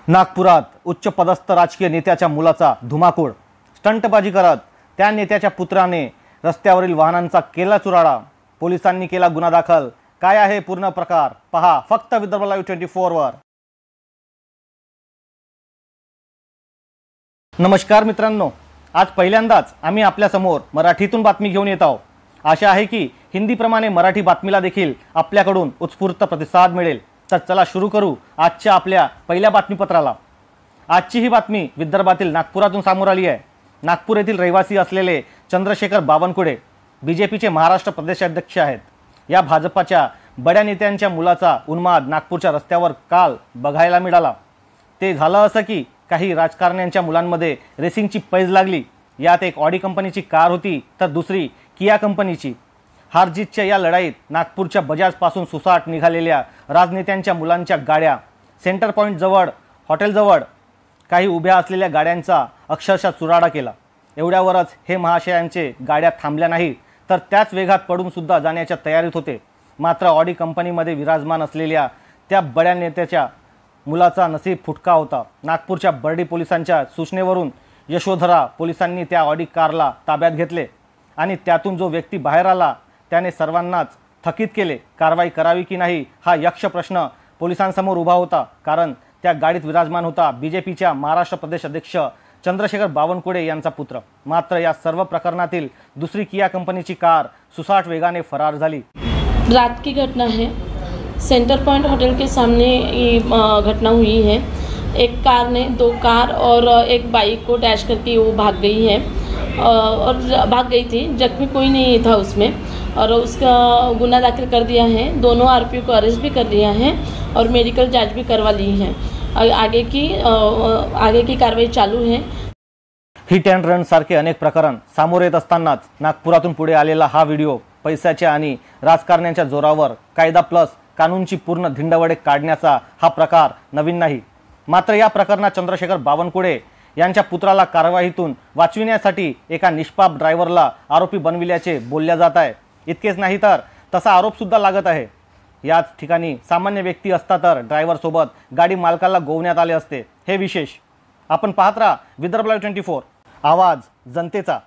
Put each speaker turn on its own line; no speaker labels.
नागपुरात उच्च पदस्थ राजकीय नेत्याच्या मुलाचा धुमाकूळ। स्टंटबाजी करत त्या नेत्याच्या पुत्राने रस्त्यावरील वाहनांचा केला चुराडा। पोलिसांनी केला गुन्हा दाखल। काय आहे पूर्ण प्रकार पहा फक्त विदर्भ लाईव्ह 24 वर। नमस्कार मित्रांनो, आज पहिल्यांदाच आम्ही आपल्या समोर मराठीतून बातमी घेऊन येत आहोत। आशा आहे की हिंदीप्रमाणे मराठी बातमीला देखील आपल्याकडून उत्स्फूर्त प्रतिसाद मिळेल। तर चला सुरू करू आजच्या आपल्या पहिल्या बातमीपत्राला। आजची ही बातमी विदर्भातील नागपुरातून समोर आली आहे। नागपूर येथील रहिवासी असलेले चंद्रशेखर बावनकुळे बीजेपीचे महाराष्ट्र प्रदेशाध्यक्ष आहेत। या भाजपाच्या बड्या नेत्यांच्या मुलाचा उन्माद नागपूरच्या रस्त्यावर काल बघायला मिळाला। ते झालं असं की काही राजकारण्यांच्या मुलांमध्ये रेसिंगची पैज लागली। यात एक ऑडी कंपनीची कार होती तर दुसरी किया कंपनीची। हारजीतच्या या लढाईत नागपूरच्या बजाजपासून सुसाट निघालेल्या राजनेत्यांच्या मुलांच्या गाड्या सेंटर पॉइंट जवळ हॉटेलजवळ काही उभ्या असलेल्या गाड्यांचा अक्षरशः चुराडा केला। एवढ्यावरच हे महाशयांचे गाड्या थांबल्या नाही तर त्याच वेगात पडून सुद्धा जाण्याच्या तयारीत होते। मात्र ऑडी कंपनीमध्ये विराजमान असलेल्या त्या बड्या नेत्याच्या मुलाचा नसीब फुटका होता। नागपूरच्या बर्डी पोलिसांच्या सूचनेवरून यशोधरा पोलिसांनी त्या ऑडी कारला ताब्यात घेतले आणि त्यातून जो व्यक्ती बाहेर आला त्याने सर्वांनाच थकीत केले। कारवाई करावी की नाही हा यक्ष प्रश्न पोलिसांसमोर उभा होता, कारण त्या गाडीत विराजमान होता बीजेपीच्या महाराष्ट्र प्रदेश अध्यक्ष चंद्रशेखर बावनकुळे यांचा पुत्र। मात्र या सर्व प्रकरणातील दुसरी किया कंपनीची कार सुसाट वेगाने फरार झाली।
रात की घटना है, सेंटर पॉइंट होटल के सामने ये घटना हुई है। एक कार ने दो कार और एक बाइक को डैश करके वो भाग गई है और भाग गई थी। जख्मी कोई नहीं था उसमें और उसका गुना दाखिल कर दिया है। दोनों आरोपियों को अरेस्ट भी कर लिया है और मेडिकल जांच भी करवा ली है। आगे की कार्रवाई चालू है।
हिट अँड रन सारखे अनेक प्रकरण सामोर येत असतानाच नागपुरातून पुढे आलेला हा व्हिडिओ पैशाच्या आणि राजकारण्यांच्या जोरावर कायदा प्लस कानूनची पूर्ण धिंडवडे काढण्याचा हा प्रकार नवीन नाही। मात्र या प्रकरणात चंद्रशेखर बावनकुळे यांच्या पुत्राला कारवाईतून वाचविण्यासाठी एका निष्पाप ड्रायव्हरला आरोपी बनविल्याचे बोलल्या जात आहे। इतकेच नाही तर तसा आरोप सुद्धा लागत आहे। याच ठिकाणी सामान्य व्यक्ती असता तर ड्रायव्हर सोबत गाडी मालकाला गोवण्यात आले असते। हे विशेष। आपण पाहत राहा विदर्भ लाईव्ह 24, आवाज जनतेचा।